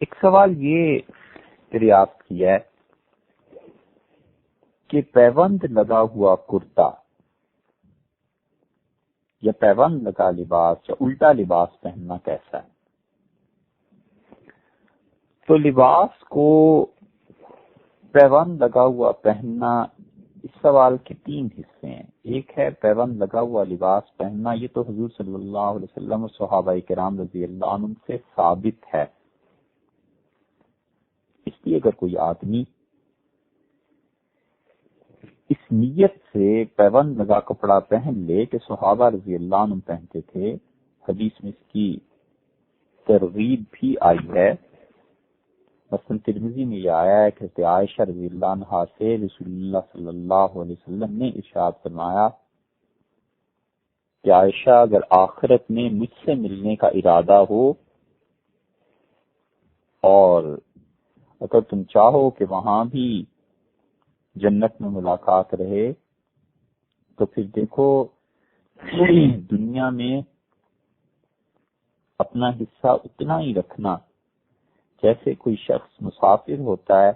ایک سوال یہ دریافت کیا ہے کہ پیوند لگا ہوا کرتا یا پیوند لگا لباس یا الٹا لباس پہننا کیسا ہے؟ تو لباس کو پیوند لگا ہوا پہننا، اس سوال کے تین حصے ہیں۔ ایک ہے پیوند لگا ہوا لباس پہننا، یہ تو حضور صلی اللہ علیہ وسلم اور صحابہ کرام رضی اللہ عنہ سے ثابت ہے۔ اس لیے اگر کوئی آدمی اس نیت سے پیوند لگا کپڑا پہن لے کہ صحابہ رضی اللہ عنہ پہنتے تھے، حدیث میں اس کی ترغیب بھی آئی ہے۔ مثلا ترمذی میں یہ آیا ہے کہ عائشہ رضی اللہ عنہا سے رسول اللہ صلی اللہ علیہ وسلم نے ارشاد فرمایا کہ عائشہ، اگر آخرت میں مجھ سے ملنے کا ارادہ ہو اور اگر تم چاہو کہ وہاں بھی جنت میں ملاقات رہے تو پھر دیکھو دنیا میں اپنا حصہ اتنا ہی رکھنا جیسے کوئی شخص مسافر ہوتا ہے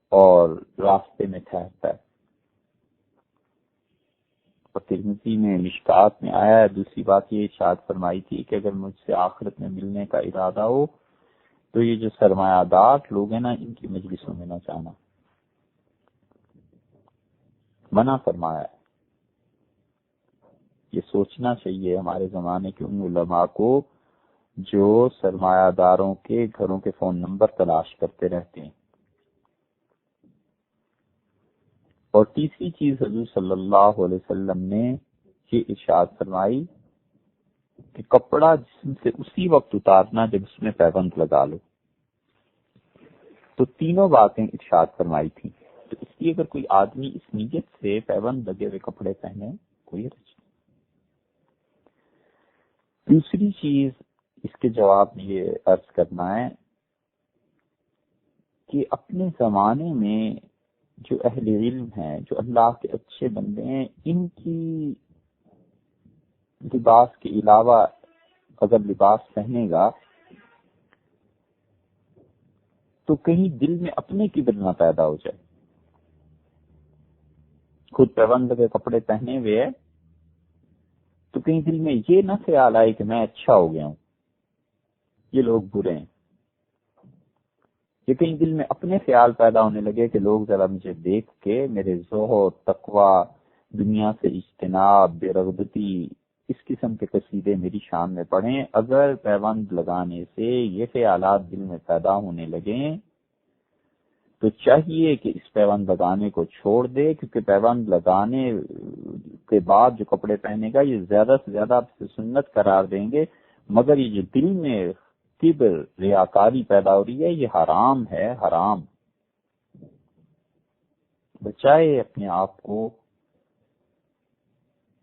اور راستے میں ٹھہرتا ہے۔ اور ترمذی میں مشکات میں آیا ہے۔ دوسری بات یہ ارشاد فرمائی تھی کہ اگر مجھ سے آخرت میں ملنے کا ارادہ ہو تو یہ جو سرمایہ دار لوگ ہیں نا، ان کی مجلسوں میں نہ جانا، منع فرمایا ہے۔ یہ سوچنا چاہیے ہمارے زمانے کے ان علماء کو جو سرمایہ داروں کے گھروں کے فون نمبر تلاش کرتے رہتے ہیں۔ اور تیسری چیز حضور صلی اللہ علیہ وسلم نے یہ ارشاد فرمائی کہ کپڑا جسم سے اسی وقت اتارنا جب اس میں پیوند لگا لو۔ تو تینوں باتیں ارشاد فرمائی تھیں۔ تو اس لیے اگر کوئی آدمی اس نیت سے پیوند لگے ہوئے کپڑے پہنے، کوئی حرج نہیں۔ دوسری چیز اس کے جواب میں یہ عرض کرنا ہے کہ اپنے زمانے میں جو اہل علم ہیں، جو اللہ کے اچھے بندے ہیں، ان کی لباس کے علاوہ اگر لباس پہنے گا تو کہیں دل میں اپنے کبر نہ پیدا ہو جائے۔ خود پیوند لگے کپڑے پہنے ہوئے تو کہیں دل میں یہ نہ خیال آئے کہ میں اچھا ہو گیا ہوں، یہ لوگ برے ہیں۔ یہ کہیں دل میں اپنے خیال پیدا ہونے لگے کہ لوگ ذرا مجھے دیکھ کے میرے زہد، تقوی، دنیا سے اجتناب، بے رغبتی، اس قسم کے قصیدے میری شان میں پڑھیں۔ اگر پیوند لگانے سے یہ خیالات دل میں پیدا ہونے لگیں تو چاہیے کہ اس پیوند لگانے کو چھوڑ دے، کیونکہ پیوند لگانے کے بعد جو کپڑے پہنے گا یہ زیادہ سے زیادہ آپ سے سنت قرار دیں گے، مگر یہ جو دل میں کبر، ریاکاری پیدا ہو رہی ہے، یہ حرام ہے، حرام۔ بچائے اپنے آپ کو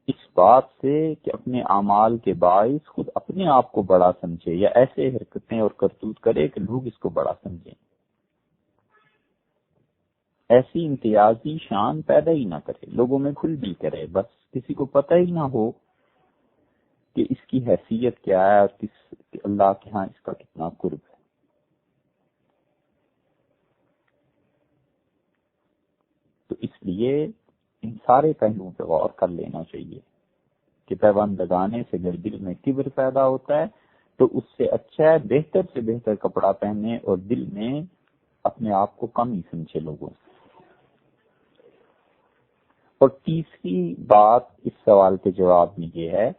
اس بات سے کہ اپنے اعمال کے باعث خود اپنے آپ کو بڑا سمجھے یا ایسے حرکتیں اور کرتوت کرے کہ لوگ اس کو بڑا سمجھیں۔ ایسی امتیازی شان پیدا ہی نہ کرے، لوگوں میں کھل بھی کرے، بس کسی کو پتہ ہی نہ ہو کہ اس کی حیثیت کیا ہے اور اللہ کے ہاں اس کا کتنا قرب ہے۔ تو اس لیے ان سارے پہلوؤں پہ غور کر لینا چاہیے کہ پیوند لگانے سے اگر دل میں کبر پیدا ہوتا ہے تو اس سے اچھا ہے بہتر سے بہتر کپڑا پہنے اور دل میں اپنے آپ کو کم ہی سمجھے لوگوں سے۔ اور تیسری بات اس سوال کے جواب میں یہ ہے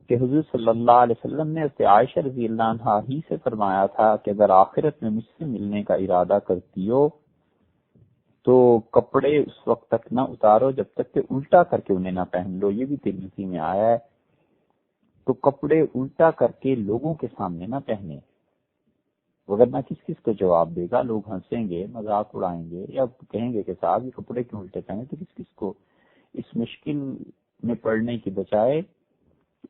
کہ حضور صلی اللہ علیہ وسلم نے حضرت عائشہ رضی اللہ عنہا ہی سے فرمایا تھا کہ اگر آخرت میں مجھ سے ملنے کا ارادہ کرتی ہو تو کپڑے اس وقت تک نہ اتارو جب تک کہ الٹا کر کے انہیں نہ پہن لو۔ یہ بھی ترمذی میں آیا ہے۔ تو کپڑے الٹا کر کے لوگوں کے سامنے نہ پہنے، وگرنہ کس کو جواب دے گا؟ لوگ ہنسیں گے، مذاق اڑائیں گے، یا کہیں گے کہ صاحب یہ کپڑے کیوں الٹے پہنے؟ تو کس کو اس مشکل میں پڑنے کی بجائے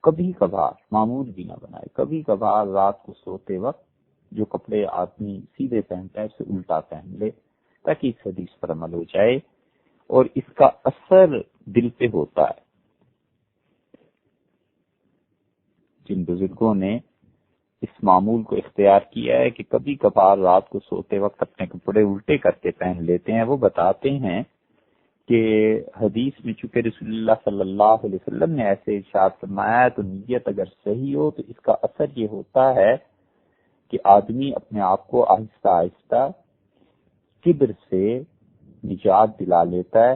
کبھی کبھار، معمول بھی نہ بنائے، کبھی کبھار رات کو سوتے وقت جو کپڑے آدمی سیدھے پہنتا ہے اسے الٹا پہن لے، تاکہ اس حدیث پر عمل ہو جائے اور اس کا اثر دل پہ ہوتا ہے۔ جن بزرگوں نے اس معمول کو اختیار کیا ہے کہ کبھی کبھار رات کو سوتے وقت اپنے کپڑے الٹے کر کے پہن لیتے ہیں۔ وہ بتاتے ہیں کہ حدیث میں چونکہ رسول اللہ صلی اللہ علیہ وسلم نے ایسے ارشاد فرمایا ہے تو نیت اگر صحیح ہو تو اس کا اثر یہ ہوتا ہے کہ آدمی اپنے آپ کو آہستہ آہستہ کبر سے نجات دلا لیتا ہے،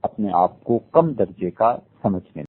اپنے آپ کو کم درجے کا سمجھنے